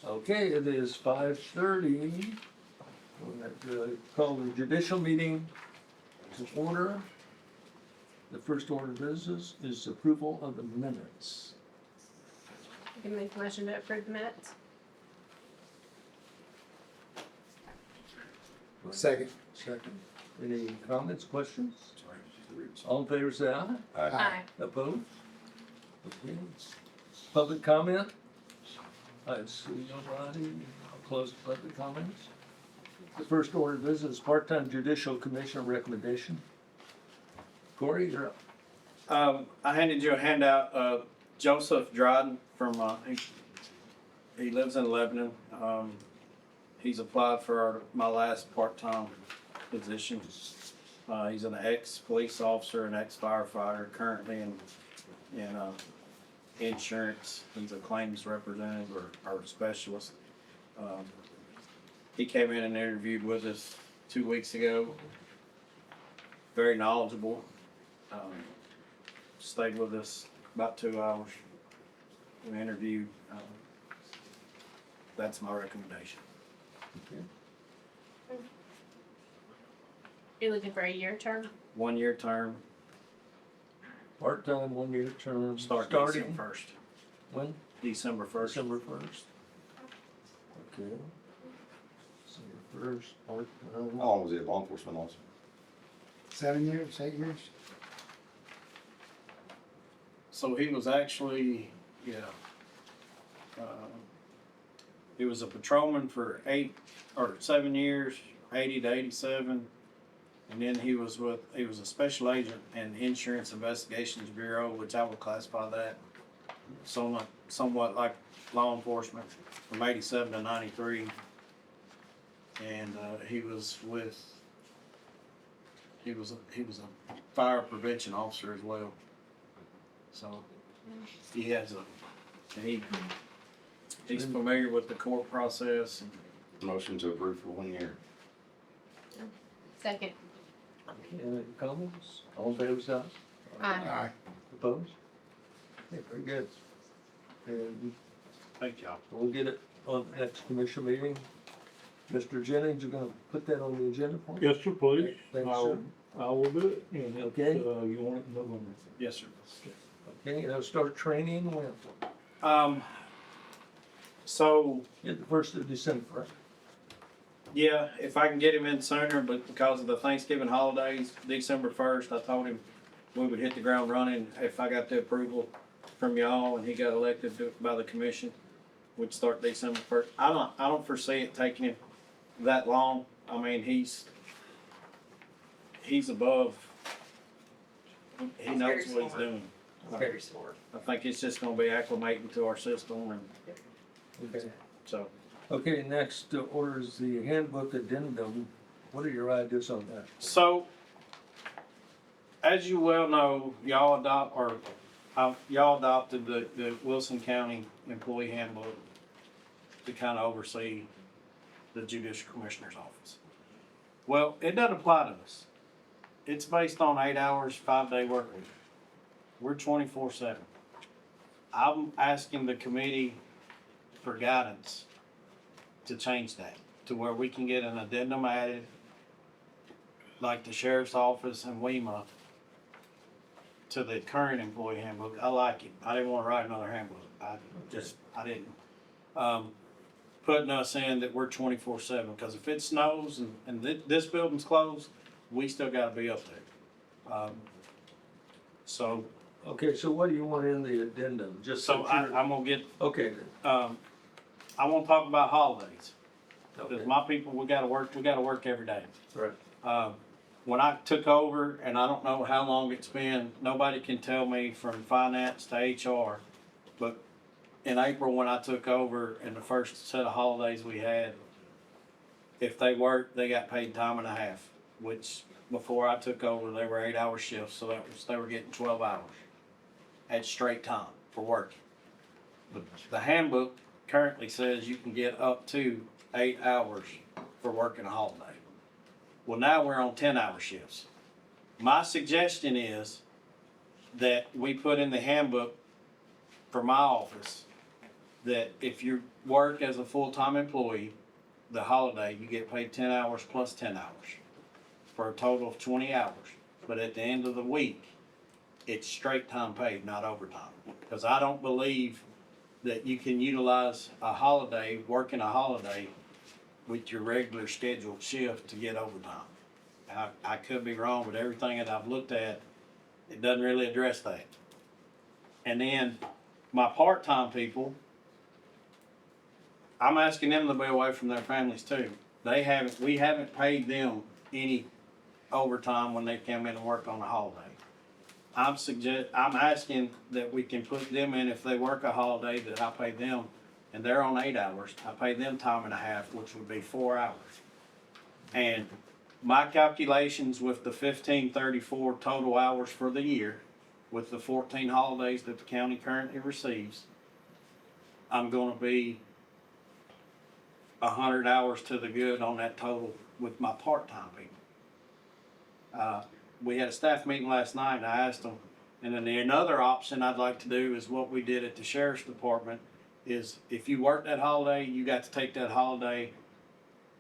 Okay, it is 5:30. We'll call the judicial meeting to order. The first order of business is approval of the minutes. You can make a motion to approve the minutes. Second. Second. Any comments, questions? All in favor, say aye. Aye. Opposed? Okay. Public comment? I see nobody. I'll close the public comments. The first order of business is part-time judicial commissioner recommendation. Corey, you're up. I handed you a handout, Joseph Dryden from, he lives in Lebanon. He's applied for my last part-time position. He's an ex-police officer and ex-firefighter, currently in insurance. He's a claims representative or specialist. He came in and interviewed with us 2 weeks ago. Very knowledgeable. Stayed with us about 2 hours. We interviewed. That's my recommendation. Okay. You're looking for a year term? 1 year term, Part-time, 1 year term. starting Starting first, when? December 1st. December 1st. Okay. December 1st, part-time. How long was he a law enforcement officer? 7 years, 8 years? So he was actually, he was a patrolman for 7 years, 80 to 87. And then he was a special agent in Insurance Investigations Bureau, which I would classify that somewhat like law enforcement, from 87 to 93. And he was a fire prevention officer as well. So he's familiar with the court process. Motion to approve for 1 year. Second. Any comments? All in favor, say aye. Aye. Opposed? Okay, very good. And Thank y'all. we'll get it on the next commission meeting. Mr. Jennings, you're gonna put that on the agenda for us? Yes, sir, please. Thanks, I sir. will- I will do it, and if, Okay. you want it in November. Yes, sir. Okay, now start training when? So Yeah, the 1st of December. yeah, if I can get him in sooner, but because of the Thanksgiving holidays, December 1st, I told him we would hit the ground running if I got the approval from y'all and he got elected by the commission. We'd start December 1st. I don't foresee it taking him that long. I mean, he's above. He knows what he's doing. Okay. I think it's just gonna be acclimating to our system and Okay. so. Okay, next order is the handbook addendum. What are your ideas on that? So, as you well know, y'all adopted the Wilson County Employee Handbook to kind of oversee the Judicial Commissioner's Office. Well, it doesn't apply to us. It's based on 8 hours, 5-day work week. We're 24/7. I'm asking the committee for guidance to change that, to where we can get an addendum added, like the sheriff's office and WEMA, to the current employee handbook. I like it. I didn't want to write another handbook. I didn't. Putting us in that we're 24/7, because if it snows and this building's closed, we still gotta be up there. So Okay, so what do you want in the addendum? Just I'm that gonna get, you're- Okay, I wanna talk about holidays. okay, Because my people, we gotta work every day. right. When I took over, and I don't know how long it's been, nobody can tell me from finance to HR, but in April when I took over and the first set of holidays we had, if they worked, they got paid time and a half, which before I took over, they were 8-hour shifts, so they were getting 12 hours at straight time for working. But the handbook currently says you can get up to 8 hours for working a holiday. Well, now we're on 10-hour shifts. My suggestion is that we put in the handbook for my office that if you work as a full-time employee, the holiday, you get paid 10 hours plus 10 hours for a total of 20 hours. But at the end of the week, it's straight time paid, not overtime. Because I don't believe that you can utilize a holiday, working a holiday with your regular scheduled shift to get overtime. I could be wrong, but everything that I've looked at, it doesn't really address that. And then my part-time people, I'm asking them to be away from their families too. We haven't paid them any overtime when they come in and work on a holiday. I'm asking that we can put them in, if they work a holiday, that I pay them, and they're on 8 hours, I pay them time and a half, which would be 4 hours. And my calculations with the 1534 total hours for the year, with the 14 holidays that the county currently receives, I'm gonna be 100 hours to the good on that total with my part-time people. We had a staff meeting last night and I asked them, and then another option I'd like to do is what we did at the sheriff's department, is if you worked that holiday, you got to take that holiday,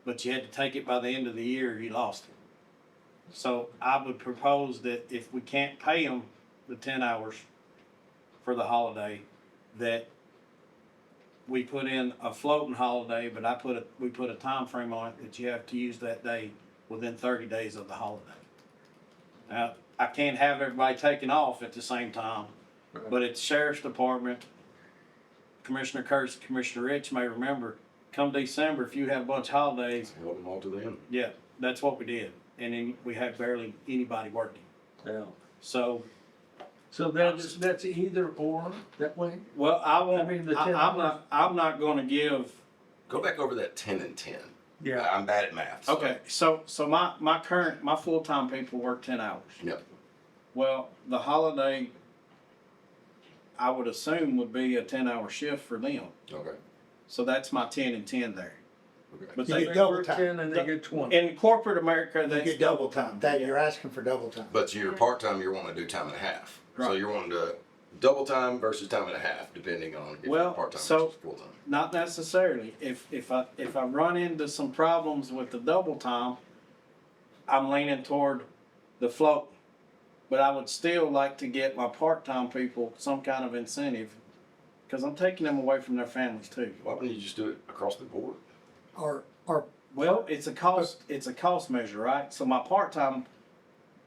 but you had to take it by the end of the year, you lost it. So I would propose that if we can't pay them the 10 hours for the holiday, that we put in a floating holiday, but we put a time frame on it that you have to use that day within 30 days of the holiday. Now, I can't have everybody taking off at the same time, but at the sheriff's department, Commissioner Kurtz, Commissioner Rich may remember, come December, if you have a bunch of holidays, Held them all to the end. yeah, that's what we did. And then we had barely anybody working. Yeah. So, So that's either or that way? well, I won't, I mean, the 10 I'm not gonna give. Go back over that 10 and 10. Yeah. I'm bad at math. So. Okay, so my full-time people work 10 hours. Yep. Well, the holiday, I would assume would be a 10-hour shift for them. Okay. So that's my 10 and 10 there. Okay. But You they, get double work time. 10 and they get 20. in corporate America, You that's get double time. That, you're asking for double time. But you're part-time, you're wanting to do time and a half. So Right. you're wanting to double time versus time and a half, depending on if Well, you're part-time so- versus full-time. Not necessarily. If I run into some problems with the double time, I'm leaning toward the float. But I would still like to get my part-time people some kind of incentive, because I'm taking them away from their families too. Why wouldn't you just do it across the board? Or Well, it's a cost measure, right? So my part-time,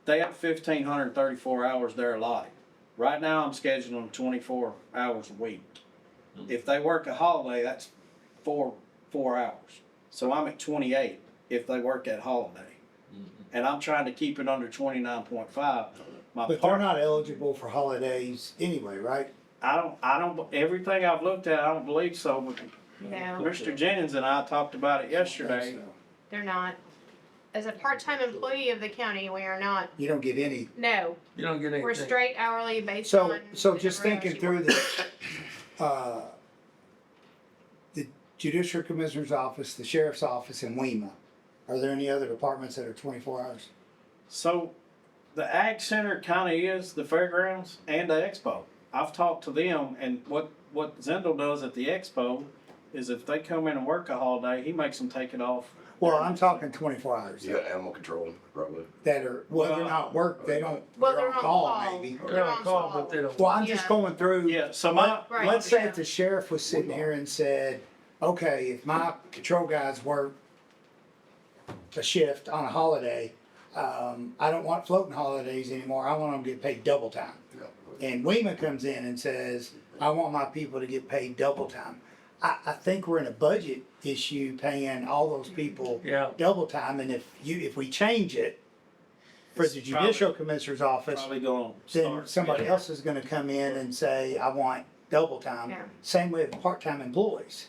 they have 1,534 hours they're allotted. Right now, I'm scheduling them 24 hours a week. If they work a holiday, that's four hours. So I'm at 28 if they work that holiday. And I'm trying to keep it under 29.5. but they're not eligible for holidays anyway, right? I don't, everything I've looked at, I don't believe so. But No, Mr. Jennings and I talked about it yesterday. So, they're not. As a part-time employee of the county, we are not, you don't get any. no, You don't get anything. we're straight hourly based So, on. so just whatever thinking hours you through work. this, the Judicial Commissioner's Office, the Sheriff's Office, and WEMA, are there any other departments that are 24 hours? So the Ag Center kinda is the fairgrounds and the expo. I've talked to them, and what Zendel does at the expo is if they come in and work a holiday, he makes them take it off. Well, I'm talking 24 hours. You got animal control, probably. That are, well, they're not work, they don't, Well, they're on call maybe. They're on call, but they don't. Well, I'm just Yeah. going through. Yeah, so my, Right. Let's say yeah. if the sheriff was sitting here and said, okay, if my patrol guys work a shift on a holiday, I don't want floating holidays anymore, I want them to get paid double time. Yeah. And WEMA comes in and says, I want my people to get paid double time. I think we're in a budget issue paying all those people Yeah. double time, and if we change it for the It's Judicial Commissioner's Office, probably gonna then start. somebody else is gonna come in and say, I want double time. Yeah. Same with part-time employees.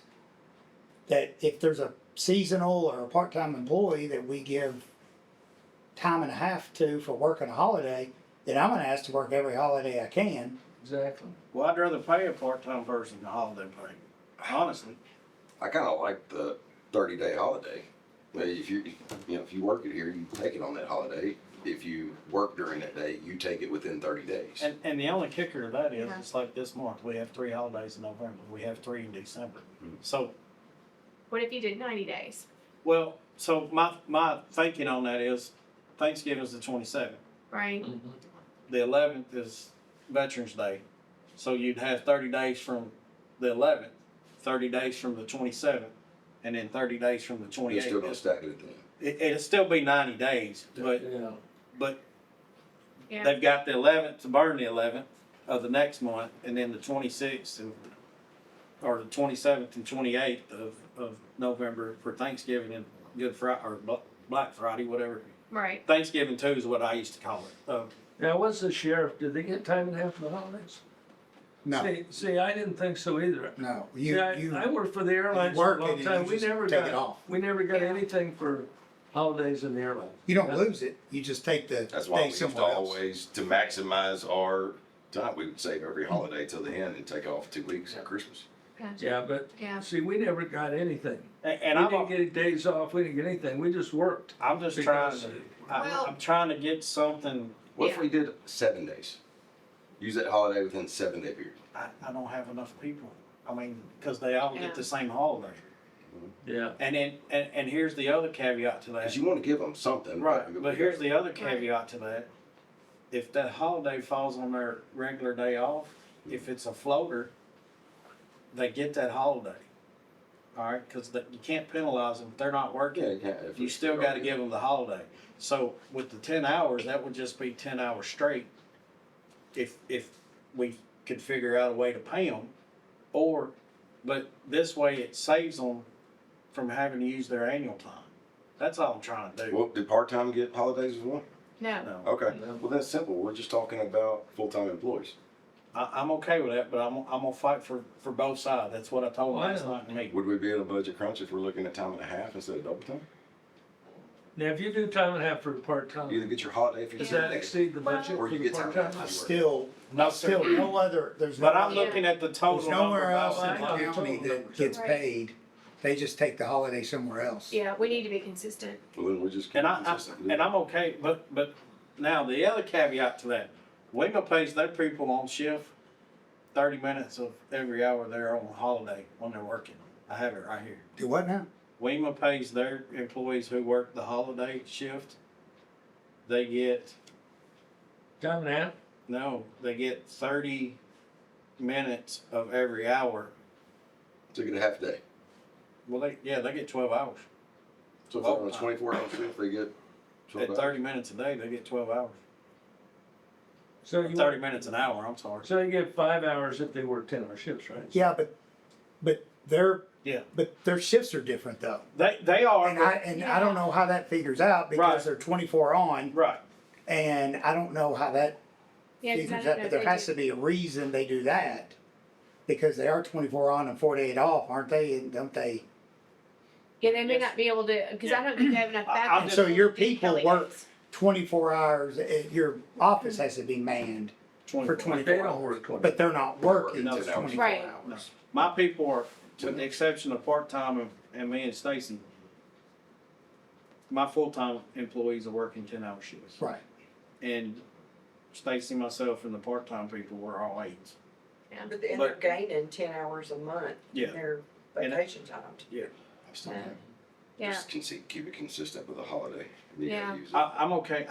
That if there's a seasonal or a part-time employee that we give time and a half to for working a holiday, then I'm gonna ask to work every holiday I can. Exactly. Well, I'd rather pay a part-time person than a holiday pay, honestly. I kind of like the 30-day holiday. If you work it here, you take it on that holiday. if you work during that day, you take it within 30 days. And the only kicker to that is, Yeah. it's like this month, we have 3 holidays in November, we have 3 in December. Mhm. So, What if you did 90 days? well, so my thinking on that is Thanksgiving's the 27th. Right? The 11th is Veterans Day. So you'd have 30 days from the 11th, 30 days from the 27th, and then 30 days from the You're 28th. still gonna stack it at the end. It'll still be 90 days, but Yeah. Yeah. they've got the 11th to burn the 11th of the next month, and then the 26th or the 27th and 28th of November for Thanksgiving and Good Friday or Black Friday, whatever. Right. Thanksgiving too is what I used to call it. Now, what's the sheriff, did they get time and a half for the holidays? No, See, I didn't think so either. no, See, I worked for the airlines for work a it long and time, you we just never take it got, off. we never got Yeah. anything for holidays in the airline. You don't lose it, you just take the That's why we day used to somewhere else. always, to maximize our time, we would save every holiday till the end and take off 2 weeks at Christmas. Gotcha. Yeah, but, Yeah. see, we never got anything. And We I'm, didn't get days off, we didn't get anything, we just worked. I'm just trying Because- to, Well- I'm trying to get something. What if Yeah. we did 7 days? Use that holiday within 7-day period. I don't have enough people. I mean, because they all Yeah. get the same holiday. Yeah. And then, and here's the other caveat to that. Cause you wanna give them something. Right, but here's the other caveat to that. If that holiday falls on their regular day off, if it's a floater, they get that holiday. Alright, cause you can't penalize them if they're not working. Yeah, yeah, if You it's- still gotta give them the holiday. So with the 10 hours, that would just be 10 hours straight. If we could figure out a way to pay them, but this way it saves them from having to use their annual time. That's all I'm trying to do. Well, did part-time get holidays as well? No. No. Okay, No. well, that's simple, we're just talking about full-time employees. I'm okay with that, but I'm gonna fight for both sides. That's what I told Well, them I last know. night to me. Would we be in a budget crunch if we're looking at time and a half instead of double time? Now, if you do time and a half for part-time, You either get your holiday if you does get that exceed the budget Or for you the get time and a half. part-time? Still, No, still sir. no other, there's no But I'm other, looking at the total there's number nowhere of else in hours. the county that gets Right. paid. They just take the holiday somewhere else. Yeah, we need to be consistent. Well, then we just keep And consistent. I'm okay, but now the other caveat to that, WEMA pays their people on shift 30 minutes of every hour they're on holiday when they're working. I have it right here. Do what now? WEMA pays their employees who work the holiday shift. They get, Time and a half? no, they get 30 minutes of every hour. So you get a half day. Well, they get 12 hours. So if they're on a 24-hour shift, they get 12 At hours. 30 minutes a day, they get 12 hours. So you, 30 minutes an hour, I'm sorry. so you get 5 hours if they work 10-hour shifts, right? Yeah, but Yeah. their shifts are different though. They are. And I don't know how that figures out Right. because they're 24 on, Right. and I don't know how that Yeah, 'cause I figures don't out, know but if there they has do- to be a reason they do that. Because they are 24 on and 48 off, aren't they? And don't they? Yeah, they may Yes. not be able to, because I don't think they have enough I'm backup. just- So your to do people Kelly work days. 24 hours, your office has to be manned for 24. 24 They don't hours. work 20. But they're not working No, those no. 24 Right. hours. My people are, with the exception of part-time and me and Stacy, my full-time employees are working 10-hour shifts. Right. And Stacy, myself, and the part-time people were all 8s. But then they're gaining 10 hours a month Yeah. in their And- vacation time. I still Yeah. think Yeah, just keep it consistent with the holiday. You gotta Yeah. use it. I'm okay.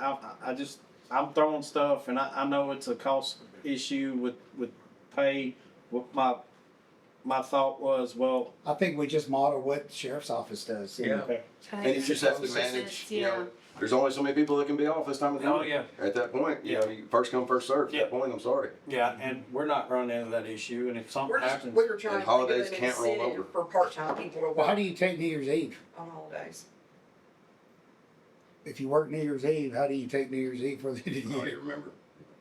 I'm throwing stuff, and I know it's a cost issue with pay. What my thought was, well, I think we just model what the sheriff's office does. Yeah. okay. And you just have to manage, you know, there's only so many people that can be off this time of the Oh, year. yeah. At that point, you know, you first come, first served. At Yeah. that point, I'm sorry. Yeah, and we're not running into that issue, and if something We're just, happens, we were trying And to holidays think of an can't roll incentive over. for part-time people to Well, how work do you take New Year's Eve? on holidays. If you work New Year's Eve, how do you take New Year's Eve for the I don't year? even remember.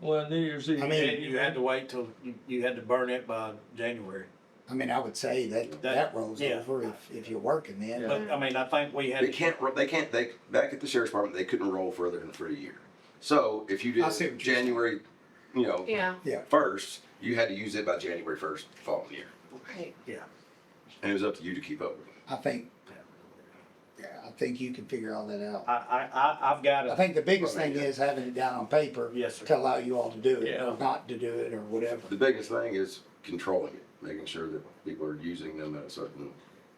Well, New Year's Eve. I mean- and you had to wait till you had to burn it by January. I mean, I would say that That- rolls yeah. over if you're working then. Yeah. But I mean, I think we had. They back at the sheriff's department, they couldn't roll further than for a year. So if you I see did what you're saying. January, you know, yeah, first, you had to use it by January 1st the following year. Right. And it was up to you to keep up with it. I think Yeah, I think you can figure all that out. I've got I to, think the biggest thing is having it down on paper yes, sir. to allow you all to do it, Yeah. or not to do it, or whatever. The biggest thing is controlling it, making sure that people are using them at a certain.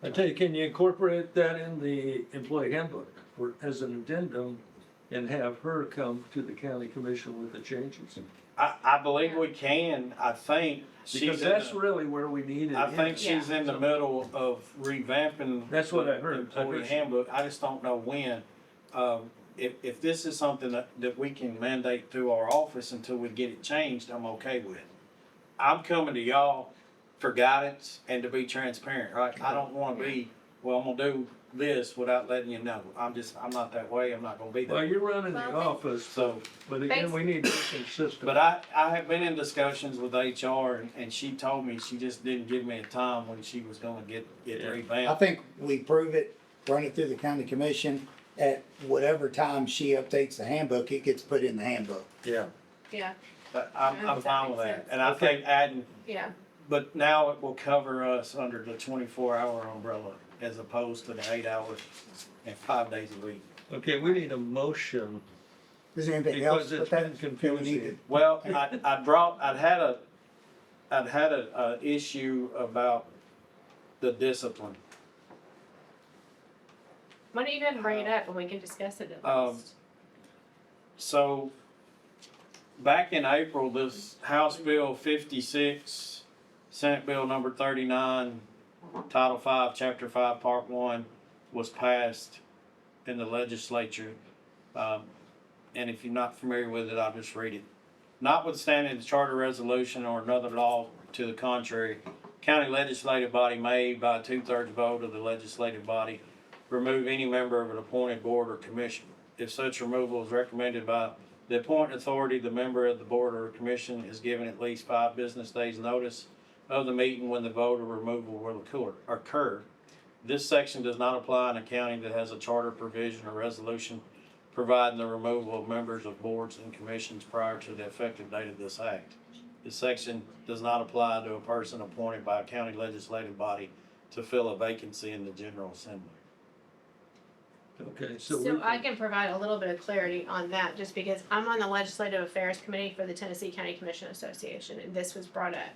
I tell you, can you incorporate that in the employee handbook or as an addendum and have her come to the county commission with the changes? I believe we can, I think Because she's in that's the, really where we need it. I think in. she's in the middle of revamping. That's what I the heard. I Employee heard she- handbook, I just don't know when. If this is something that we can mandate through our office until we get it changed, I'm okay with. I'm coming to y'all for guidance and to be transparent, right? I don't wanna be, well, I'm gonna do this without letting you know. I'm not that way, I'm not gonna be that Well, way. you're running the Well, office, So, but again, we need to be consistent. but I have been in discussions with HR and she told me she just didn't give me a time when she was gonna get Yeah. I revamped. think we prove it, run it through the county commission, at whatever time she updates the handbook, it gets put in the handbook. Yeah. Yeah, But I'm That fine with makes that. sense. And I think adding, yeah. but now it will cover us under the 24-hour umbrella as opposed to the 8 hours and 5 days a week. Okay, we need a motion Is there anything else because it's with that? been that we need confusing. Well, I'd had a issue about the discipline. Why don't you go ahead and bring it up and we can discuss it at Um, least? So, back in April, this House Bill 56, Senate Bill number 39, Title 5, Chapter 5, Part 1, was passed in the legislature. And if you're not familiar with it, I'll just read it. Notwithstanding the charter resolution or another law to the contrary, county legislative body may, by a 2/3 vote of the legislative body, remove any member of an appointed board or commission. If such removal is recommended by the appointing authority, the member of the board or commission is given at least 5 business days' notice of the meeting when the vote or removal will occur. This section does not apply in a county that has a charter provision or resolution providing the removal of members of boards and commissions prior to the effective date of this act. This section does not apply to a person appointed by a county legislative body to fill a vacancy in the General Assembly. Okay, so So we I can provide a little bit of clarity on that, just because I'm on the Legislative Affairs Committee for the Tennessee County Commission Association, and this was brought up.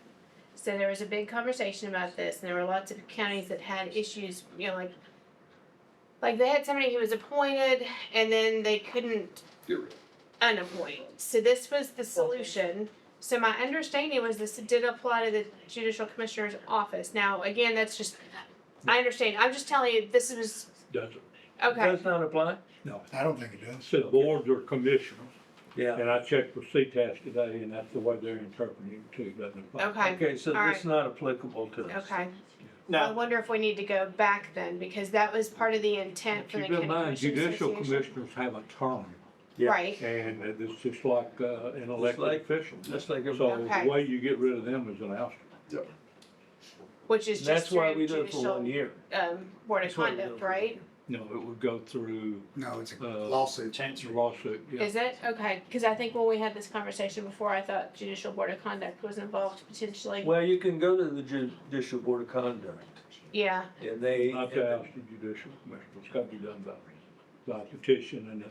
So there was a big conversation about this, and there were lots of counties that had issues, you know, like they had somebody who was appointed, and then they couldn't Get rid of. unappoint. So this was the solution. So my understanding was this did apply to the Judicial Commissioner's office. Now, again, that's just, I understand, I'm just telling you, this was, Doesn't, okay, does not apply? no. I don't think it does. Said boards or commissioners, Yeah. and I checked with CTAS today, and that's the way they're interpreting it too, doesn't apply. okay, Okay, so All this is not applicable to us. okay. I Now, wonder if we need to go back then, because that was part of the intent for the Keep in County mind, Commission judicial Association. commissioners have a term, Yeah. Right, and it's just like, an elected like- official. Just like So everybody. Okay. the way you get rid of them is an ouster. which is just That's why through we do it for one judicial, year. Board of That's why we do Conduct, it for right? No, it would go through No, it's a Uh, lawsuit. Chancery. lawsuit, yeah. Is it? Okay, cause I think when we had this conversation before, I thought Judicial Board of Conduct was involved potentially. Well, you can go to the Judicial Board of Conduct Yeah, and they. Not to ask the judicial commissioner, it's gotta be done by petition, and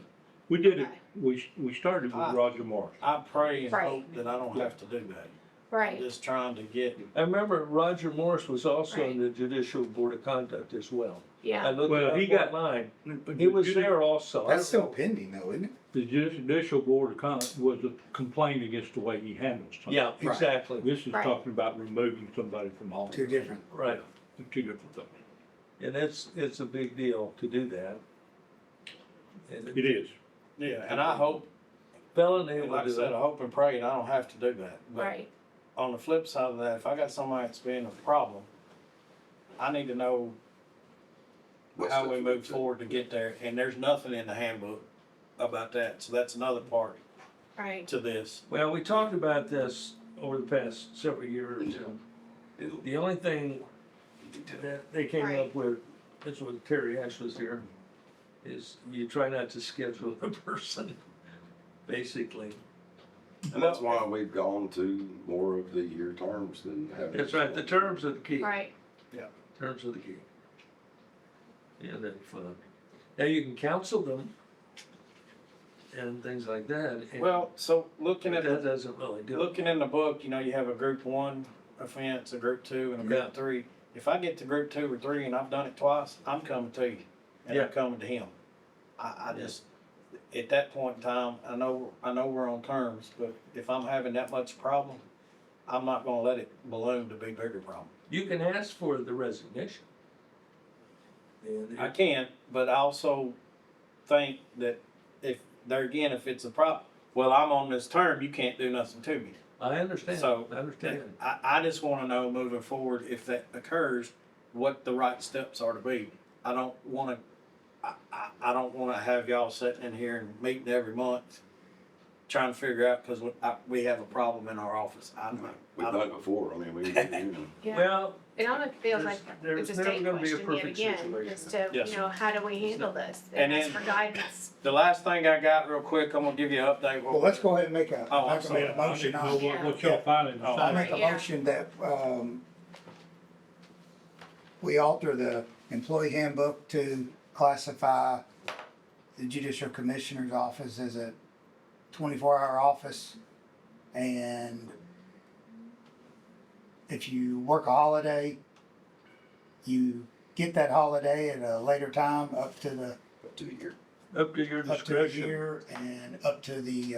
we did it, Okay. we started with Roger Morris. I pray and Right. hope that I don't have to do that. I'm right, just trying to get, I remember Roger Morris was also Right. on the Judicial Board of Conduct as well. I yeah, looked Well, it he up got- online. But He the was judi- there also. I That's don't still know. pending though, isn't it? The judicial board of conduct was a complaint against the way he handles something. Yeah, exactly. This is Right. talking about removing somebody from office. Two different. Right. They're two different things. And it's a big deal to do that. And It is. yeah, and I hope, Felony and will like I do said, I that. hope and pray and I don't have to do that. But right, on the flip side of that, if I got somebody that's being a problem, I need to know What how steps we need move to- forward to get there, and there's nothing in the handbook about that, so that's another part right, to this. Well, we talked about this over the past several years. and It'll- The only thing that they came Right. up with, this was Terry Ash was here, is you try not to schedule a person, basically. And that's why we've gone to more of the year terms than having. That's right, the terms are the key. right. Terms are the key. Yeah, that's fun. Now, you can counsel them and things like that. and- Well, so looking But at that the, doesn't really do it. looking in the book, you know, you have a group one offense, a group two, and a Yeah. group three. If I get to group two or three and I've done it twice, I'm coming to you, and I'm Yeah. coming to him. I Yeah. just, at that point in time, I know we're on terms, but if I'm having that much problem, I'm not gonna let it balloon to be a bigger problem. You can ask for the resignation. And I can, but I also think that if, there again, if it's a problem, well, I'm on this term, you can't do nothing to me. I understand, So, I understand. I just wanna know moving forward, if that occurs, what the right steps are to be. I don't wanna, I don't wanna have y'all sitting in here and meeting every month, trying to figure out, cause we have a problem in our office. We've done it before, I mean, Yeah. Well, It almost feels like there's it's a never state gonna be a question yet perfect again, situation. as to, Yes. you know, how do we handle this? And And ask then- for guidance. The last thing I got real quick, I'm gonna give you an update. Well, let's go ahead and make a, Oh, I'm make sorry. a motion I on need it. to know what y'all finding. Oh. I make a Yeah. motion that, we alter the employee handbook to classify the judicial commissioner's office as a 24-hour office. And if you work a holiday, you get that holiday at a later time up to the, up to a year. up to your up to a discretion. year and up to the,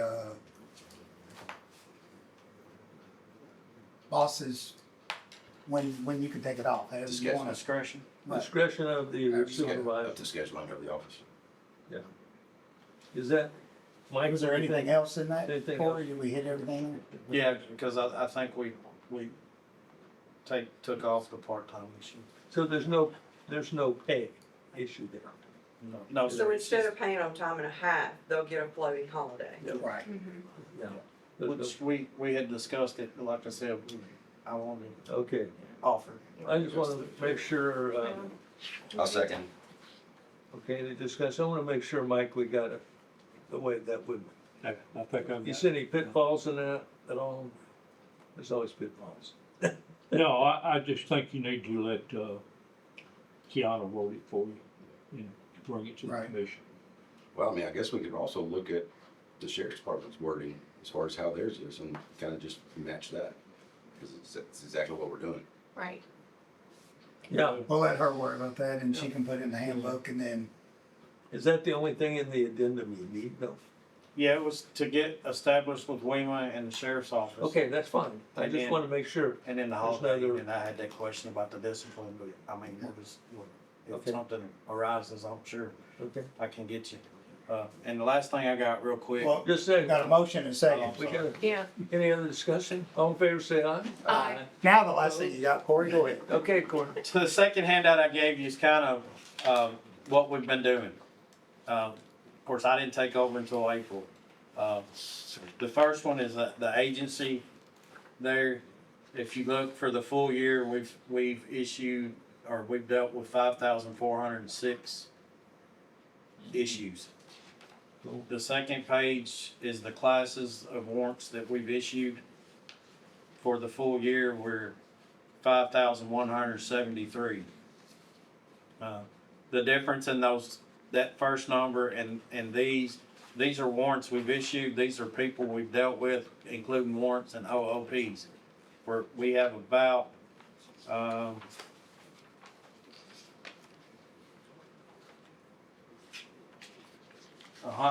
bosses, when you can take it off. However you Discretion. want it. Discretion. Right. Discretion of the Up supervisor. to scheduling of the office. Is that, Mike? Was there anything else in that, Anything Corey? Did we hit everything? Yeah, because I think we took off the part-time issue. So there's no pay issue there. No, So sir. instead of paying on time and a half, they'll get a floating holiday. Right. Yeah. There's Which we had discussed it, like I said, I wanted no- Okay, to offer. I just wanna make sure, I'll second. okay, the discussion, I wanna make sure, Mike, we got it the way that would, I think I've you got. see any pitfalls in that at all? There's always pitfalls. No, I just think you need to let, Kiana vote it for you and bring it to the Right. commission. Well, I mean, I guess we could also look at the sheriff's department's wording as far as how theirs is and kind of just match that. Because it's exactly what we're doing. Right. Yeah, We'll let her worry about that and she can put it in the handbook and then, is that the only thing in the addendum you need, though? Yeah, it was to get established with WEMA and the sheriff's office. Okay, that's fine, I just Again. wanna make sure. And then the There's holiday, another- and I had that question about the discipline, but I mean, it was, if Okay. something arises, I'm sure Okay, I can get you. And the last thing I got real quick. well, just we say, got a motion and a second. we got, Yeah. any other discussion? All in favor, say aye. Aye. Now the last thing you got, Corey, go ahead. Okay, Cory. So the second handout I gave you is kind of, what we've been doing. Of course, I didn't take over until April. The first one is the agency there. If you look for the full year, we've issued, or we've dealt with 5,406 issues. The second page is the classes of warrants that we've issued. For the full year, we're 5,173. The difference in that first number and these are warrants we've issued, these are people we've dealt with, including warrants and OOPs. We have about,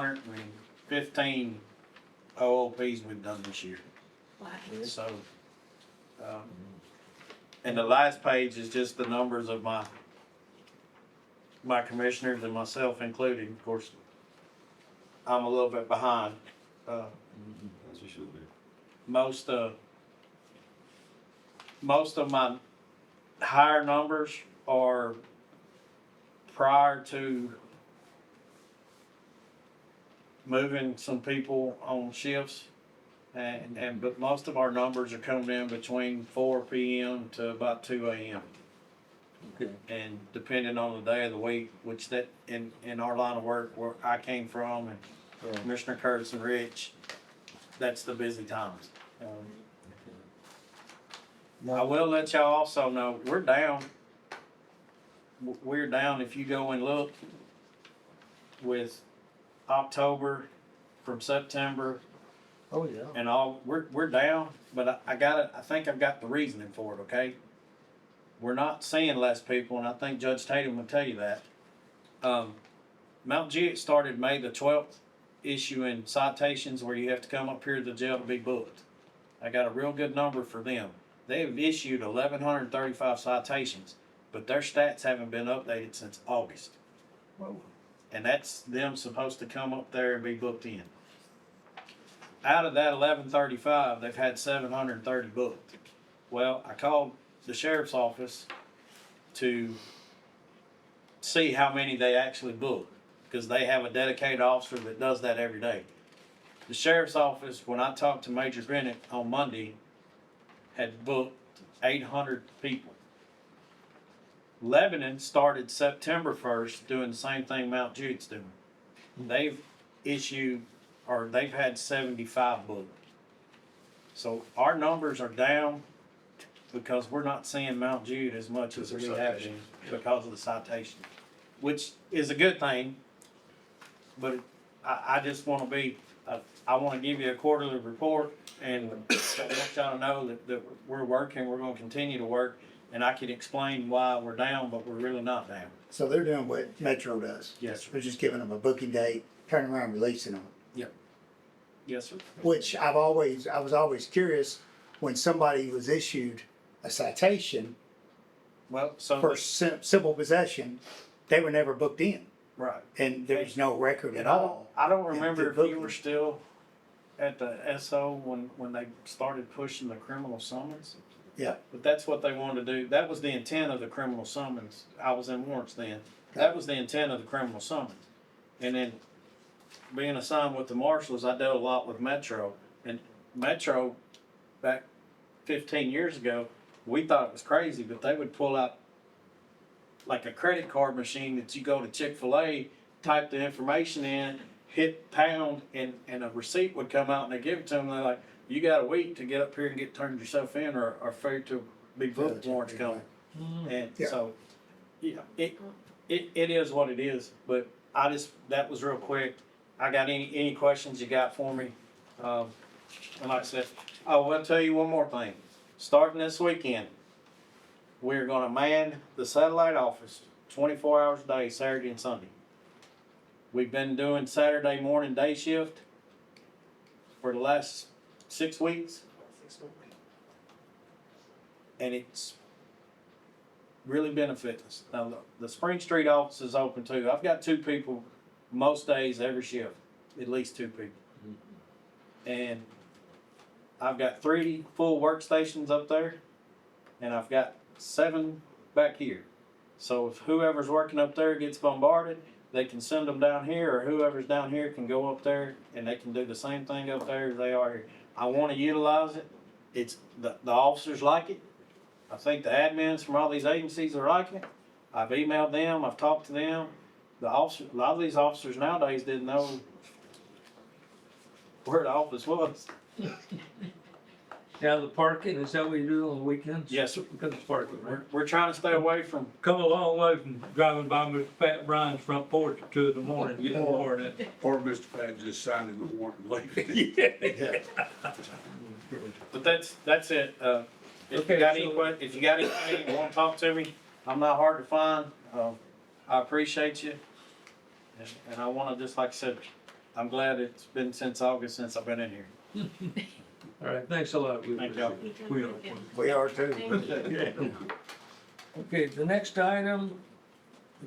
115 OOPs we've done this year. Wow. So, and the last page is just the numbers of my commissioners and myself included. Of course, I'm a little bit behind. As you should be. Most of my higher numbers are prior to moving some people on shifts. But most of our numbers are coming in between 4 p.m. to about 2 a.m. Okay. And depending on the day of the week, which that in our line of work where I came from and Commissioner Curtis and Rich, that's the busy times. I will let y'all also know, we're down. We're down, if you go and look, with October, from September Oh, yeah. and all, we're down, but I think I've got the reasoning for it, okay? We're not seeing less people, and I think Judge Tatum would tell you that. Mount Juliet started May the 12th issuing citations where you have to come up here to the jail to be booked. I got a real good number for them. They have issued 1,135 citations, but their stats haven't been updated since August. Whoa. And that's them supposed to come up there and be booked in. Out of that 1,135, they've had 730 booked. Well, I called the sheriff's office to see how many they actually booked, because they have a dedicated officer that does that every day. The sheriff's office, when I talked to Major Bennett on Monday, had booked 800 people. Lebanon started September 1st doing the same thing Mount Jude's doing. They've they've had 75 booked. So our numbers are down because we're not seeing Mount Jude as much as we have been because of the citation, which is a good thing. But I just want to be, I want to give you a quarterly report, and I want y'all to know that we're working, we're going to continue to work, and I can explain why we're down, but we're really not down. So they're doing what Metro does. Yes, sir. They're just giving them a booking date, turning around, releasing them. Yes, sir. Which I was always curious, when somebody was issued a citation Well, so, for simple possession, they were never booked in, right. and there was no record at And all. I don't remember Yeah, if good you were booking. still at the SO when they started pushing the criminal summons. Yeah. But that's what they wanted to do. That was the intent of the criminal summons. I was in warrants then. That was the intent of the criminal summons. And then being assigned with the marshals, I dealt a lot with Metro. And Metro, back 15 years ago, we thought it was crazy, but they would pull out like a credit card machine that you go to Chick-fil-A, type the information in, hit pound, and a receipt would come out, and they give it to them. They're like, you got a week to get up here and get turned yourself in, or fair to be booked warrants coming. And Yeah. so, yeah, it is what it is. But that was real quick. I got any questions you got for me? And like I said, I will tell you one more thing. Starting this weekend, we're gonna man the satellite office 24 hours a day, Saturday and Sunday. We've been doing Saturday morning day shift for the last 6 weeks, and it's really benefiting us. Now, the Spring Street office is open too. I've got 2 people most days, every shift, at least 2 people. And I've got 3 full workstations up there, and I've got 7 back here. So if whoever's working up there gets bombarded, they can send them down here, or whoever's down here can go up there, and they can do the same thing up there as they are here. I want to utilize it. It's the officers like it. I think the admins from all these agencies are liking it. I've emailed them. I've talked to them. A lot of these officers nowadays didn't know where the office was. Now, the parking, is that what you do on the weekends? Yes, sir. Because it's parking, right? We're trying to stay away from. Come a long way from driving by Mr. Pat Bryan's front porch at 2 in the morning, getting a warrant. Or Mr. Pat just signing the warrant and leaving. But that's it. If Okay, you got so- if you got anything you want to talk to me, I'm not hard to find. I appreciate you, and I want to just like I said, I'm glad it's been since August since I've been in here. All right, thanks a lot. We Thank y'all. appreciate it. We are. We are too. Thank you. Okay, the next item,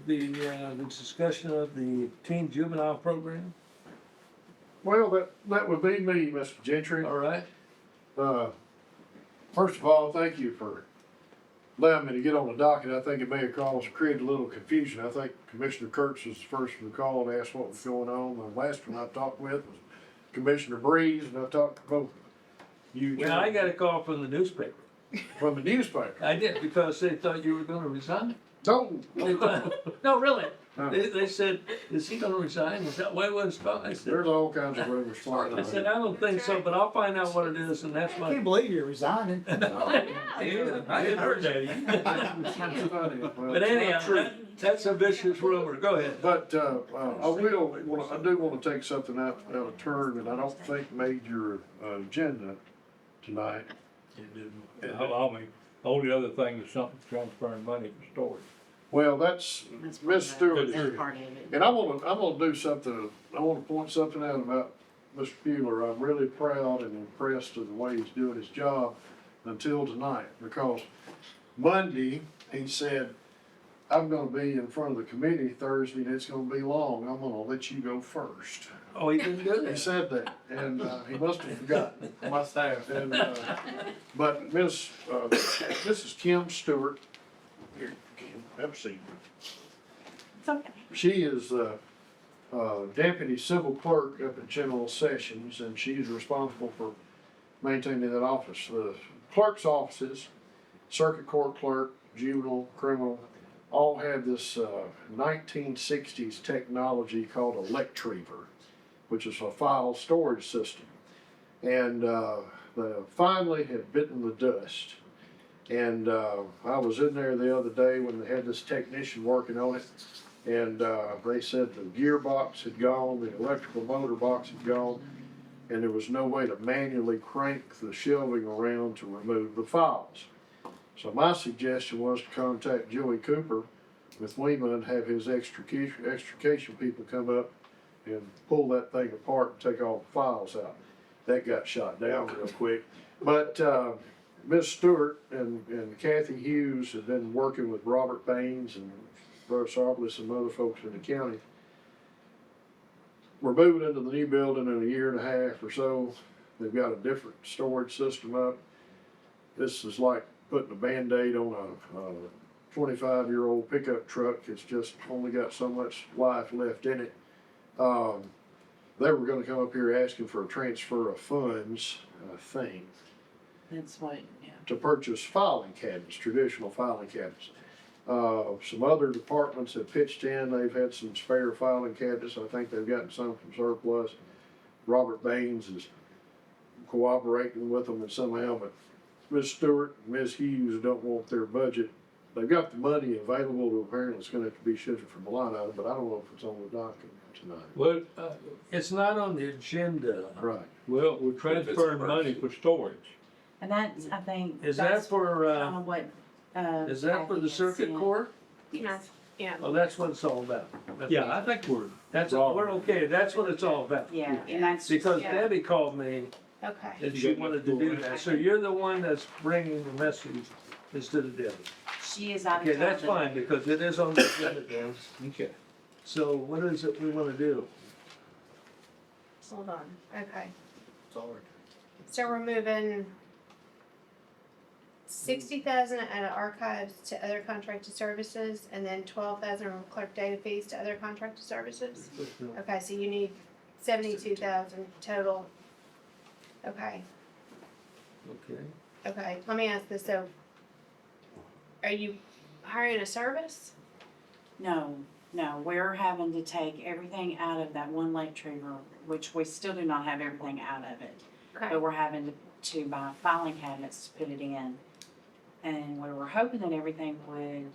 the discussion of the teen juvenile program, Well, that would be me, Mr. Gentry. all right? First of all, thank you for allowing me to get on the docket. I think it may have created a little confusion. I think Commissioner Kurtz was the first one to call and ask what was going on. The last one I talked with was Commissioner Breeze, and I talked to both you Well, I got a call from the newspaper. from the newspaper. I did, because they thought you were gonna resign. No, They thought- No, really, They said, is he gonna resign? Is that why it was called? I said, There's all kinds of rumors flying I said, around. I don't think so, but I'll find out what it is, and that's I my. can't believe you're resigning. I hadn't heard that. But anyhow, that's a vicious rumor. Go ahead. But, I do wanna take something out of turn that I don't think made your, agenda tonight. I mean, the only other thing is something transferring money for storage. Well, that's Miss Stewart. Part of it. And I'm gonna do something, I wanna point something out about Mr. Bueller. I'm really proud and impressed with the way he's doing his job until tonight, because Monday, he said, I'm gonna be in front of the committee Thursday, and it's gonna be long, I'm gonna let you go first. Oh, he didn't do He that? said that, and, he must have forgotten. Must have. And, but Mrs. Kim Stewart, here, Kim, have a seat. It's okay. She is deputy civil clerk up at General Sessions, and she's responsible for maintaining that office. The clerk's offices, circuit court clerk, juvenile, criminal, all have this 1960s technology called a Electreaver, which is a file storage system. And they finally have bitten the dust. And I was in there the other day when they had this technician working on it, and they said the gearbox had gone, the electrical motor box had gone, and there was no way to manually crank the shelving around to remove the files. So my suggestion was to contact Joey Cooper with Lima and have his extrication people come up and pull that thing apart and take all the files out. That got shot down real quick. But Ms. Stewart and Kathy Hughes have been working with Robert Baines and Brother Sarbles and other folks in the county. We're moving into the new building in a year and a half or so. They've got a different storage system up. This is like putting a Band-Aid on a 25-year-old pickup truck. It's just only got so much life left in it. They were gonna come up here asking for a transfer of funds, I think, That's what, yeah. to purchase filing cabinets, traditional filing cabinets. Some other departments have pitched in, they've had some spare filing cabinets, I think they've gotten some from surplus. Robert Baines is cooperating with them and somehow, but Ms. Stewart and Ms. Hughes don't want their budget. They've got the money available, to apparently it's gonna have to be shifted from a line item, but I don't know if it's on the docket tonight. Well, It's not on the agenda. Right. well, we're transferring money for storage. And that's, I think. Is that that's for, kind of what, is that for Kathy the had circuit said. court? Yes. Yeah, Oh, that's what it's all about. Yeah, I think we're. We're okay, that's what it's all about. Yeah, and that's. Because Yeah. Debbie called me okay. and she wanted to do that, so you're the one that's bringing the message instead of Debbie. She is out of Okay, town that's today. fine, because it is on the agenda then. Okay. So what is it we wanna do? Hold on, okay. So we're moving 60,000 out of archives to other contracted services, and then 12,000 from clerk data fees to other contracted services? Okay, so you need 72,000 total. Okay, Okay, okay, let me ask this, so are you hiring a service? No, we're having to take everything out of that one Electreaver, which we still do not have everything out of it. Okay, But we're having to buy filing cabinets to put it in. And we were hoping that everything would,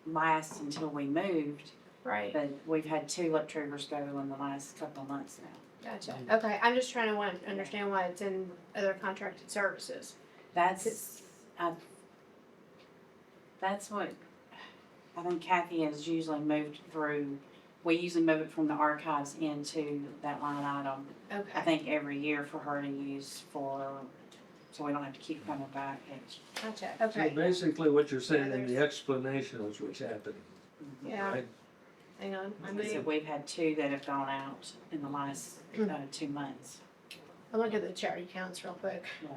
last until we moved, right, but we've had 2 Electreavers go in the last couple of months now. gotcha. Okay, I'm just trying to understand why it's in other contracted services. That's what, I think Kathy has usually moved through, we usually move it from the archives into that line item, I Okay, think every year for her to use so we don't have to keep coming back. gotcha, so okay, basically what you're saying in the explanation is what's happening, yeah, right? hang on, I'm So we've had 2 that have gone out in the last 2 months. I'll look at the charity counts real quick. Yeah.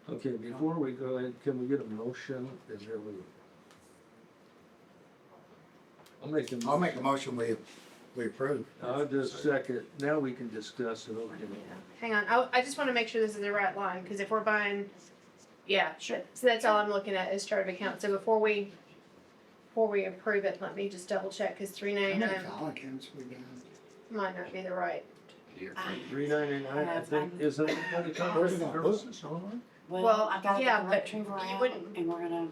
Okay, before we go ahead, can we get a motion? Is there I'll make a motion, we approve. I'll just second, now we can discuss it, okay. Hang on, I just wanna make sure this is the right line, cause if we're buying, yeah, sure, so that's all I'm looking at is chart of accounts, so before we before we approve it, let me just double check, cause How many 399 filing cabinets we got? might not be the right. $3.99, I think, isn't it? Where's it gonna put? Services online? Well, I gotta yeah, get the but retriever you out wouldn't and we're gonna.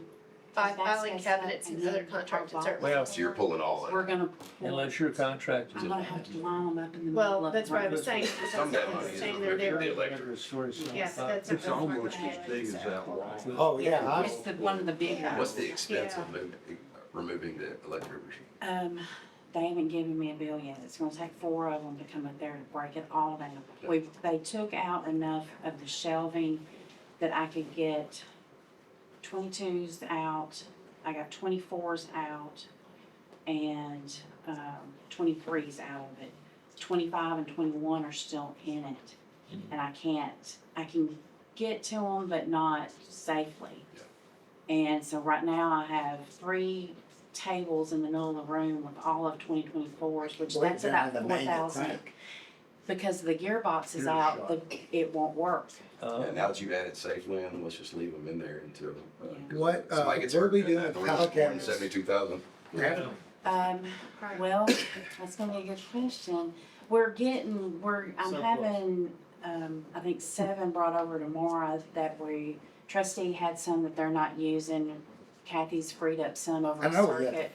Buy that's filing messed up, cabinets and then other our contracted box- services. Well, So you're pulling all We're that. gonna. Unless you're contracted. I'm gonna have to line them up in the middle Well, of. that's what I was That's saying. what- Some of that money It's is saying the they're there. Electric storage. Yes, Uh, that's. It's almost as big as that wall. Oh, yeah, It's the, one of the big ones. What's the expense of removing the electric machine? They haven't given me a bill yet. It's gonna take 4 of them to come up there to break it all down. They took out enough of the shelving that I could get 22s out, I got 24s out, and, 23s out of it. 25 and 21 are still in it. And I can get to them, but not safely. And so right now I have 3 tables in the middle of the room with all of 2024s, which Break that's down about the main 4,000. crank. Because the gearbox is out, it won't work. And now that you've added SafeLand, let's just leave them in there until. What, somebody gets what are hurt we and doing that with ordinance file is more than cabinets? 72,000. Well, that's gonna be a good question. I'm having, I think 7 brought over tomorrow that trustee had some that they're not using. Kathy's freed up some over I a know we circuit.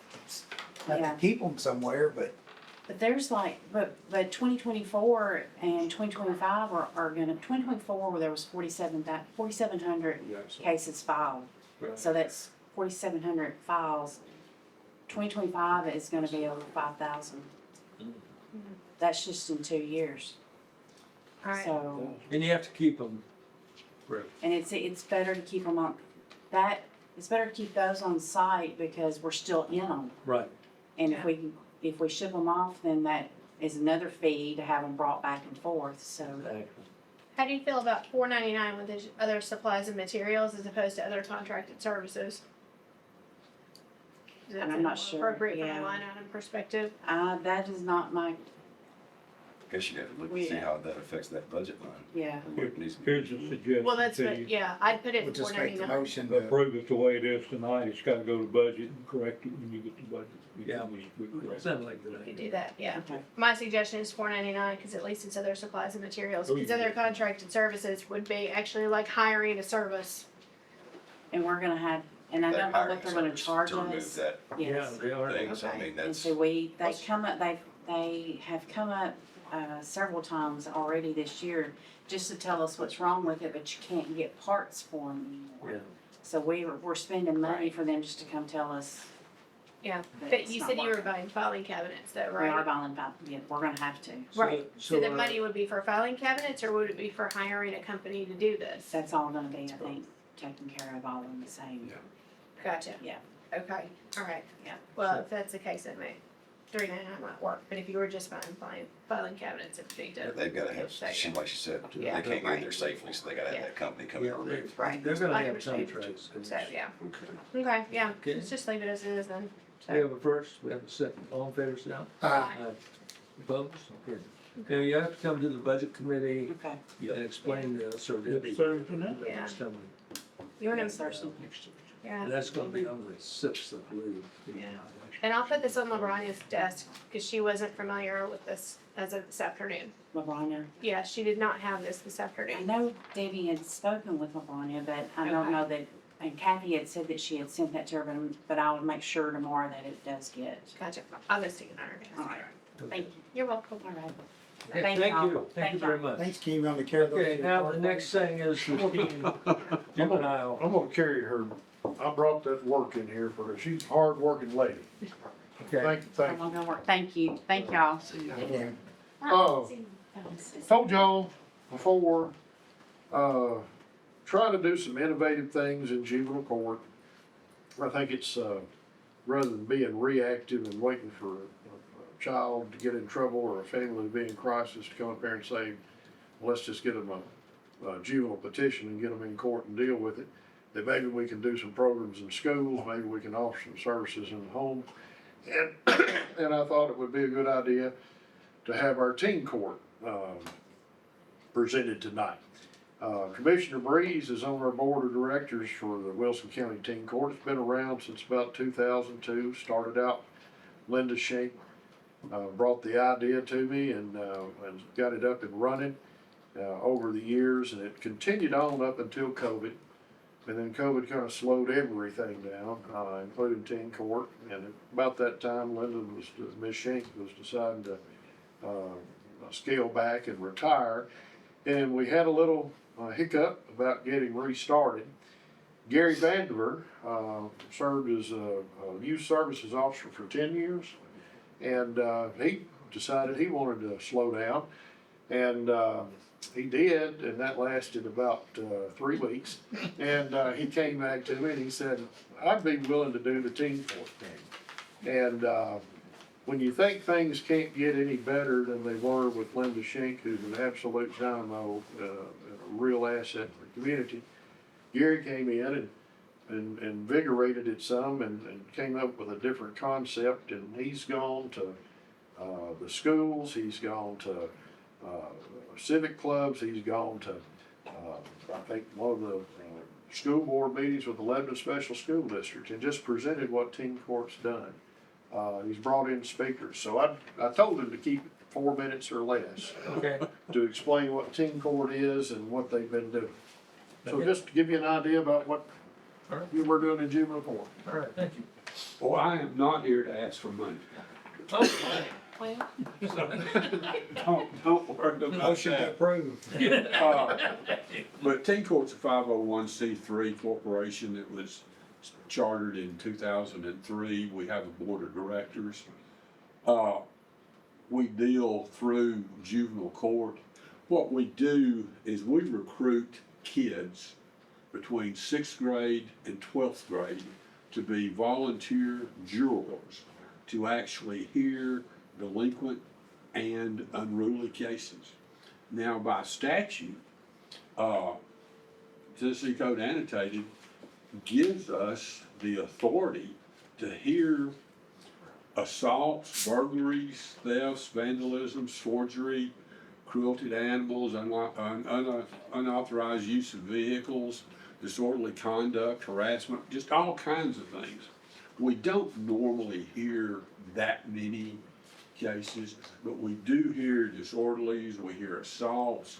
have Yeah. to keep them somewhere, but But there's like, but 2024 and 2025 are gonna, 2024 where there was 4,700 cases filed. So that's 4,700 files. 2025 is gonna be over 5,000. That's just in 2 years. Alright, So, And you have to keep them. and it's better to keep them on, it's better to keep those on site because we're still in them. Right. And if we ship them off, then that is another fee to have them brought back and forth, so. how do you feel about $4.99 with the other supplies and materials as opposed to other contracted services? Is that I'm not sure, appropriate from a yeah. line item perspective? That is not my, Guess you'd have to look and see Yeah. how that affects that budget line. yeah. Where it needs to be. Here's a suggestion Well, that's to what, you. yeah, I'd put it we'll in just make the $4.99. motion to. Approve it the way it is tonight, it's gotta go to budget and correct it when you get to budget. Yeah. We correct it. Sounds like a good You could idea. do that, yeah. Okay. My suggestion is $4.99, cause at least it's other supplies and materials, Oh, cause yeah. other contracted services would be actually like hiring a service. And we're gonna have, and I They're don't know hiring what they're gonna service charge to remove us. that Yeah, Yes. they are. thing, so I Okay. mean, And that's, so they have come up, several times already this year, just to tell us what's wrong with it, but you can't get parts for them anymore. Yeah. So we're spending money for them just to come tell us Yeah, that but it's you not said you were working. buying filing cabinets though, We are right? buying, yeah, we're gonna have to. Right, so the our- money would be for filing cabinets, or would it be for hiring a company to do this? That's all gonna be, I think, taken care of all in the same. Gotcha. Yeah. Okay, alright, Yeah. well, if that's the case, then maybe $3.99 might work, but if you were just buying filing cabinets, it'd be to. they've gotta have, So, like she said, they Yeah. can't get in there safely, so they gotta have Yeah. that company come in Yeah, and remove. Right. They're gonna I have understand. contracts. So, yeah, Okay. okay, yeah, Okay. let's just leave it as it is then. So- We have a first, we have a second, all in favor, say aye. Aye. Opposed? Okay. Now, you have to come to the budget committee Okay. and explain this, or Yes, sir, tonight. Yeah. next time. You wanna, Yes, Thursday. yeah. And that's gonna be on the 6th, I believe. Yeah. And I'll put this on LaBrania's desk, cause she wasn't familiar with this as of this afternoon. LaVonia. Yeah, she did not have this I afternoon. know Debbie had spoken with LaVonia, but I don't Okay. know that, and Kathy had said that she had sent that to her, but I'll make sure tomorrow that it does get. Gotcha, I'll just stick it on her desk. Alright. Thank you. You're welcome. All right. Okay, Thank thank y'all. you, thank you Thank very y'all. much. Thanks, Kim, on the care of those. Okay, now the next thing is the juvenile. I'm gonna carry her, I brought that work in here for her, she's a hard-working lady. Okay, Thank I'm gonna work. Thank you. Thank y'all. Yeah. Oh. Told y'all before, try to do some innovative things in juvenile court. I think it's, rather than being reactive and waiting for a child to get in trouble or a family to be in crisis to come up there and say, well, let's just get them a juvenile petition and get them in court and deal with it. That maybe we can do some programs in schools, maybe we can offer some services in the home. And, and I thought it would be a good idea to have our teen court, presented tonight. Commissioner Breeze is on our board of directors for the Wilson County Teen Court. It's been around since about 2002. Started out, Linda Shink brought the idea to me and got it up and running over the years, and it continued on up until COVID. And then COVID kind of slowed everything down, including teen court. And about that time, Miss Shink was deciding to scale back and retire. And we had a little hiccup about getting restarted. Gary Vandiver served as a youth services officer for 10 years. And he decided he wanted to slow down. And he did, and that lasted about 3 weeks. And he came back to me and he said, I'd be willing to do the teen court thing. And when you think things can't get any better than they were with Linda Shink, who's an absolute dynamo, a real asset for the community, Gary came in and invigorated it some and came up with a different concept. And he's gone to the schools, he's gone to civic clubs, he's gone to, I think, one of the school board meetings with the Lebanon Special School District and just presented what teen court's done. He's brought in speakers, so I told him to keep it 4 minutes or less Okay. to explain what teen court is and what they've been doing. So Okay. just to give you an idea about what All right. we were doing in juvenile court. All right, thank you. Well, I am not here to ask for money. Oh, Well, Don't worry about Motion to that. approve. But Teen Court's a 501c3 corporation that was chartered in 2003. We have a board of directors. We deal through juvenile court. What we do is we recruit kids between 6th grade and 12th grade to be volunteer jurors to actually hear delinquent and unruly cases. Now, by statute, Tennessee Code Annotated gives us the authority to hear assaults, burglaries, thefts, vandalisms, forgery, cruelty to animals, unauthorized use of vehicles, disorderly conduct, harassment, just all kinds of things. We don't normally hear that many cases, but we do hear disorderlies, we hear assaults,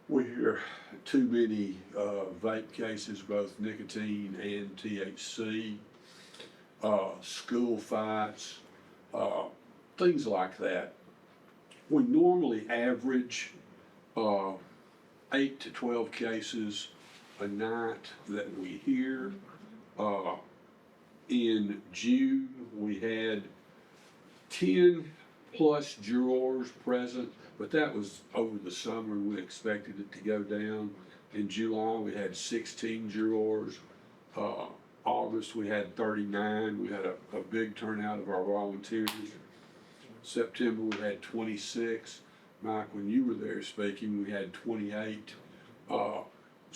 we hear too many vape cases, both nicotine and THC, school fights, things like that. We normally average 8 to 12 cases a night that we hear. In June, we had 10 plus jurors present, but that was over the summer. We expected it to go down. In July, we had 16 jurors. August, we had 39. We had a big turnout of our volunteers. September, we had 26. Mike, when you were there speaking, we had 28. So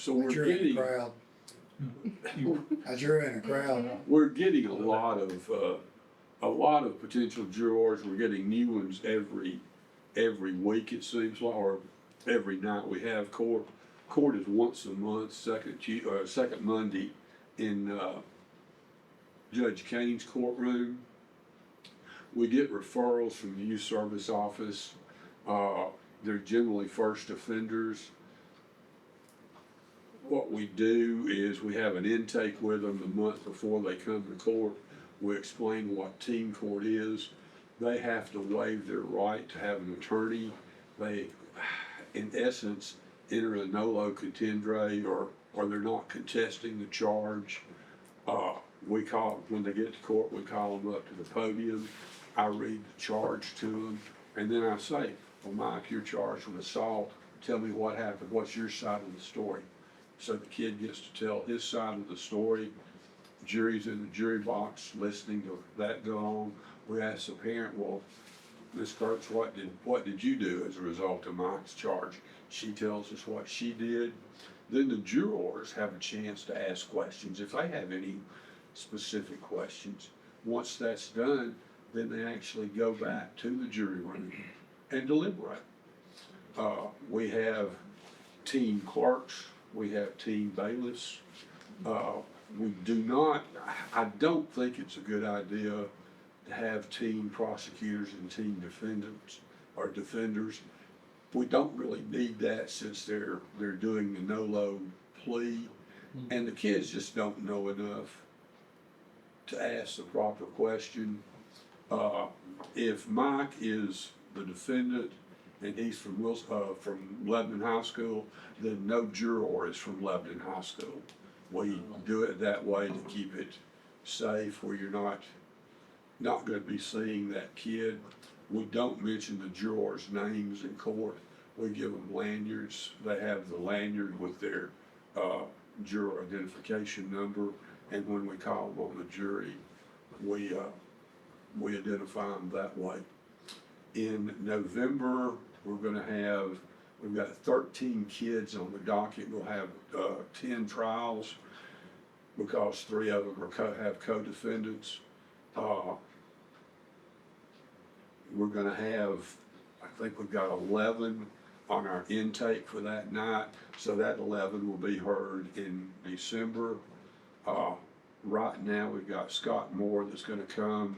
we're You're in a getting, crowd. I drew in a crowd. we're getting a lot of potential jurors. We're getting new ones every week, it seems like, or every night we have court. Court is once a month, second Monday in Judge Kane's courtroom. We get referrals from the youth service office. They're generally first offenders. What we do is we have an intake with them the month before they come to court. We explain what teen court is. They have to waive their right to have an attorney. They, in essence, enter a nolo contendere, or they're not contesting the charge. When they get to court, we call them up to the podium. I read the charge to them, and then I say, well, Mike, you're charged with assault. Tell me what happened. What's your side of the story? So the kid gets to tell his side of the story. Jury's in the jury box listening to that go on. We ask the parent, well, Ms. Kurtz, what did you do as a result of Mike's charge? She tells us what she did. Then the jurors have a chance to ask questions if they have any specific questions. Once that's done, then they actually go back to the jury room and deliberate. We have teen clerks, we have teen bailiffs. We do not, I don't think it's a good idea to have teen prosecutors and teen defendants or defenders. We don't really need that since they're doing the no-load plea. And the kids just don't know enough to ask the proper question. If Mike is the defendant and he's from from Lebanon High School, then no juror is from Lebanon High School. We do it that way to keep it safe, where you're not gonna be seeing that kid. We don't mention the jurors' names in court. We give them lanyards. They have the lanyard with their, juror identification number, and when we call them on the jury, we identify them that way. In November, we've got 13 kids on the docket. We'll have 10 trials because 3 of them have co-defendants. We're gonna have, I think we've got 11 on our intake for that night, so that 11 will be heard in December. Right now, we've got Scott Moore that's gonna come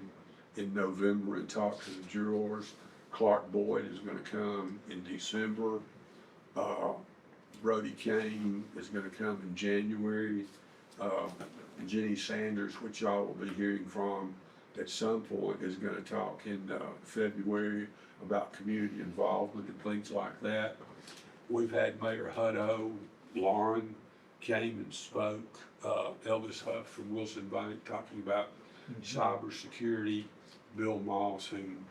in November and talk to the jurors. Clark Boyd is gonna come in December. Brody Kane is gonna come in January. Jenny Sanders, which y'all will be hearing from at some point, is gonna talk in February about community involvement and things like that. We've had Mayor Hutto, Lauren came and spoke, Elvis Huff from Wilson Bank talking about cybersecurity. Bill Moss, whom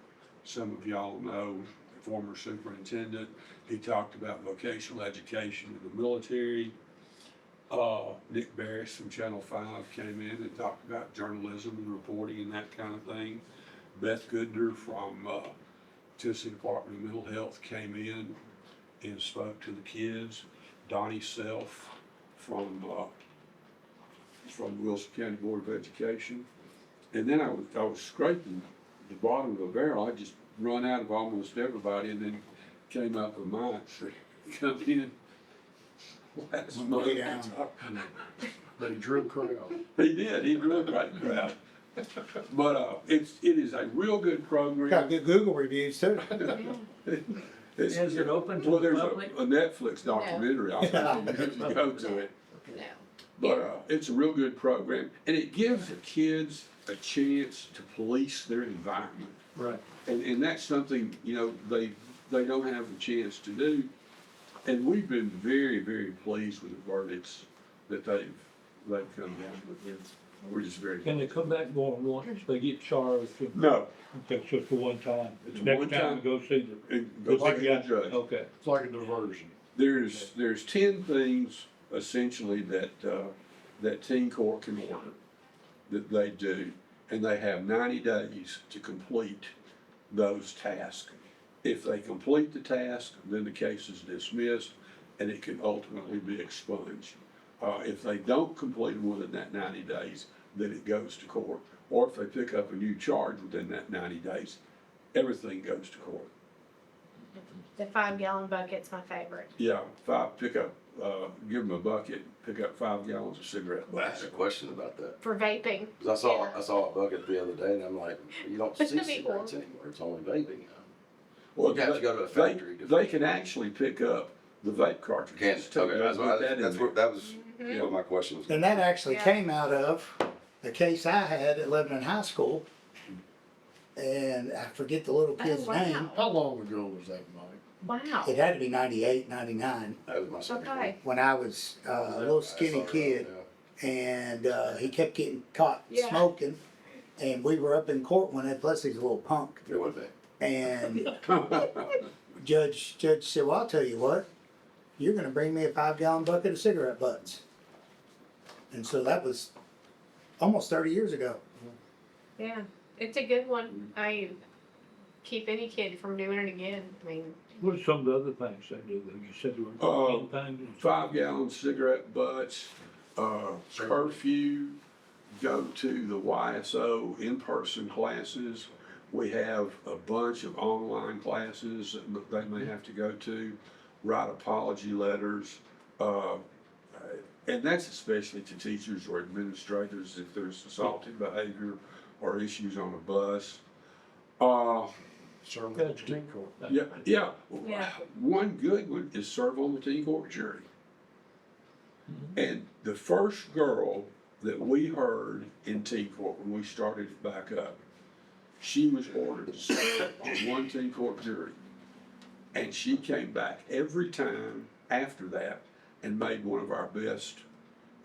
some of y'all know, former superintendent, he talked about vocational education in the military. Nick Barris from Channel 5 came in and talked about journalism and reporting and that kind of thing. Beth Goodner from Tennessee Department of Mental Health came in and spoke to the kids. Donnie Self from Wilson County Board of Education. And then I was scraping the bottom of the barrel. I just run out of almost everybody, and then came up with Mike, so he come in last month. Way down. But he drew a crowd. He did, he drew a great crowd. But, it is a real good program. Got good Google reviews too. It's- Is it open to Well, the there's public? a Netflix documentary, I'll think if you go to it. No. But, it's a real good program, and it gives the kids a chance to police their environment. Right. And that's something, you know, they don't have the chance to do. And we've been very, very pleased with the verdicts that they've come down with. We're just very. Can they come back more than once? They get charged? No. It's just for one time. It's Next one time time. we go see the. It goes Like to the judge. Okay. It's like a diversion. There's 10 things essentially that teen court can order that they do, and they have 90 days to complete those tasks. If they complete the task, then the case is dismissed and it can ultimately be expunged. If they don't complete them within that 90 days, then it goes to court. Or if they pick up a new charge within that 90 days, everything goes to court. The 5-gallon bucket's my favorite. Yeah, give them a bucket, pick up 5 gallons of cigarette Well, I butts. had a question about that. For vaping. 'Cause Yeah. I saw a bucket the other day and I'm like, you don't see That'd be cigarettes cool. anymore, it's only vaping now. Well, You have to go to a factory to- They can actually pick up the vape cartridges. too. Okay, that's Put what, that in that's there. what, that was Mhm. what my question was. And that actually Yeah. came out of the case I had at Lebanon High School. And I forget the little kid's wow. name. How long ago was that, Mike? Wow. It had to be 98, 99, That was my second one. Okay. when I was a little skinny I saw it, kid. yeah. And he kept getting caught Yeah. smoking. And we were up in court one day, plus he's a little punk. It would be. And judge said, well, I'll tell you what, you're gonna bring me a 5-gallon bucket of cigarette butts. And so that was almost 30 years ago. Yeah, it's a good one. I keep any kid from doing it again. I mean, What are some of the other things they do? You said there were 10 things. 5-gallon cigarette butts, curfew, go to the YSO in-person classes. We have a bunch of online classes that they may have to go to. write apology letters, and that's especially to teachers or administrators if there's assaulting behavior or issues on a bus. Serve on the teen court. Yeah. Yeah. One good one is serve on the teen court jury. And the first girl that we heard in teen court when we started it back up, she was ordered to serve on one teen court jury. And she came back every time after that and made one of our best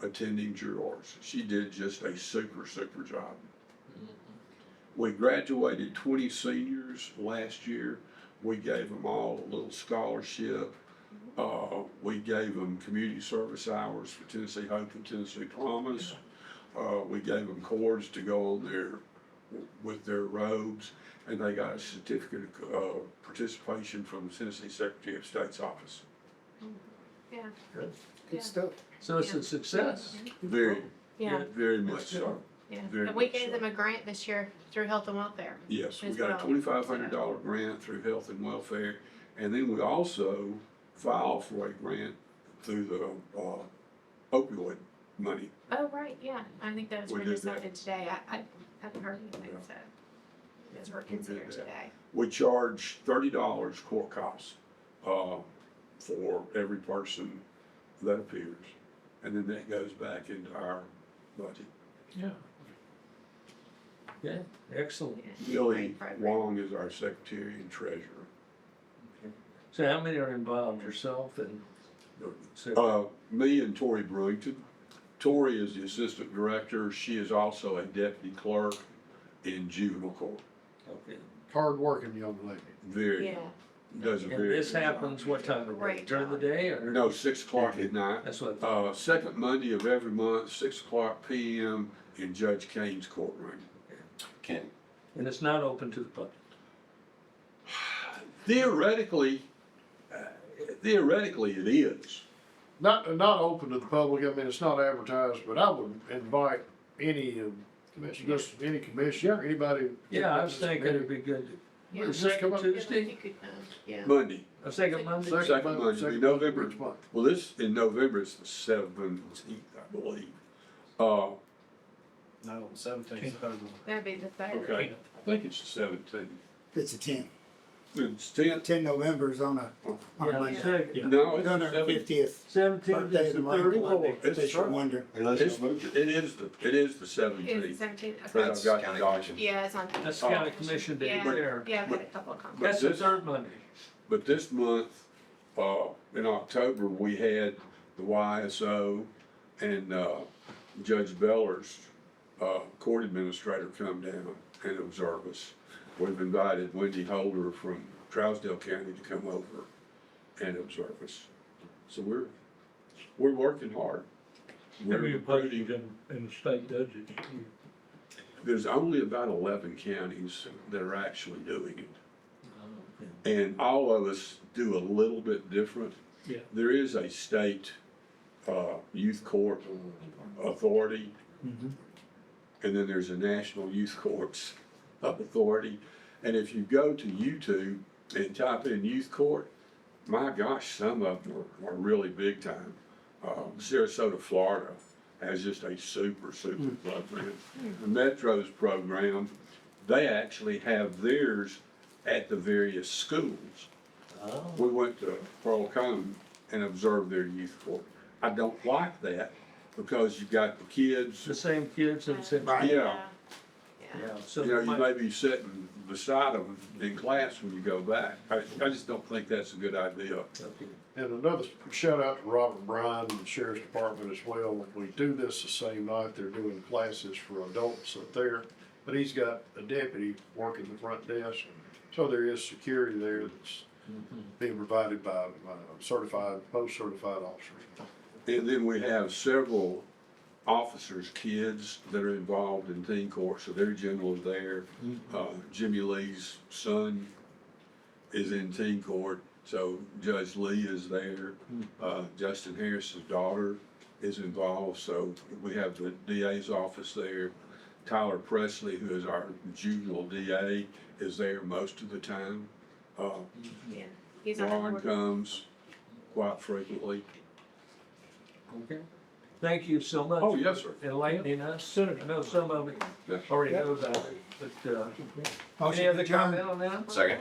attending jurors. She did just a super job. We graduated 20 seniors last year. We gave them all a little scholarship. We gave them community service hours for Tennessee Hope and Tennessee Promise. We gave them cords to go on with their robes, and they got a certificate of participation from the Tennessee Secretary of State's office. Yeah, Good Yeah. stuff. So it's a success. Very, yeah, very much so. yeah. Very And we much gave so. them a grant this year through Health and Welfare. Yes, we as got a well. $2,500 grant through Health and Welfare, and then we also filed for a grant through the opioid money. Oh, right, yeah, I think that was We written did that. something today, I haven't heard anything, so. Those were considered that. today. We charge $30 court costs for every person that appears, and then that goes back into our budget. Yeah. Yeah, excellent. Yeah. Billy Great program. Wong is our secretary and treasurer. So how many are involved, yourself and? Me and Tori Brewington. Tori is the assistant director. She is also a deputy clerk in juvenile court. Okay. Hard-working young lady. Very, Yeah, does a And very. this good job. happens what time of day? Great During the job. day or? No, 6 o'clock at night. That's what. Second Monday of every month, 6 o'clock PM in Judge Kane's courtroom. And it's not open to the public. Theoretically it is. Not open to the public, I mean, it's not advertised, but I would invite any, just any commissioner, anybody. Yeah, I was thinking it'd be good. Yeah. The Just come second up- Yeah, Tuesday? you could, yeah. Monday. A second Monday? Second Monday, second November. Monday each month. Well, in November, it's the 17th, I believe. No, 17th. That'd be the third. Okay, I think it's the 17th. It's a 10. It's 10th? 10 November is on a Yeah, Monday. second. No, it's the 150th 17th birthday is of the the third month. one. It's Case you're right. wondering. It is the Is it 17th. 17? But Okay. I've got the document. Yeah, it's on. That's the county commission day Yeah, there. yeah, I've got a couple of comments. That's the this- third Monday. But this month, in October, we had the YSO and Judge Beller's court administrator come down and observe us. We've invited Wendy Holder from Trousdale County to come over and observe us. So we're working hard. We're Every recruiting. budget in the state does it. There's only about 11 counties that are actually doing it. And all of us do a little bit different. Yeah. There is a state youth court authority, Mhm. and then there's a national youth courts authority. And if you go to YouTube and type in youth court, my gosh, some of them are really big time. Sarasota, Florida has just a super program. The Metro's program, they actually have theirs at the various schools. Oh. We went to Pearl Cone and observed their youth court. I don't like that because you've got the kids, The same kids and same. Right. yeah. Yeah, so. You know, you may be sitting beside them in class when you go back. I just don't think that's a good idea. Okay. And another shout out to Robert Bryan and the Sheriff's Department as well. We do this the same night. They're doing classes for adults up there. But he's got a deputy working the front desk. So there is security there that's being provided by certified, post-certified officers. And then we have several officers' kids that are involved in teen court, so they're generally there. Jimmy Lee's son is in teen court, so Judge Lee is there. Justin Harris's daughter is involved, so we have the DA's office there. Tyler Presley, who is our juvenile DA, is there most of the time. Yeah, he's on the Ron board. comes, quite frequently. Okay. Thank you so much. Oh, yes, sir. Enlightening us. I know some of it Yes. already know about it, but, any Motion other adjourned. comment on that? Second.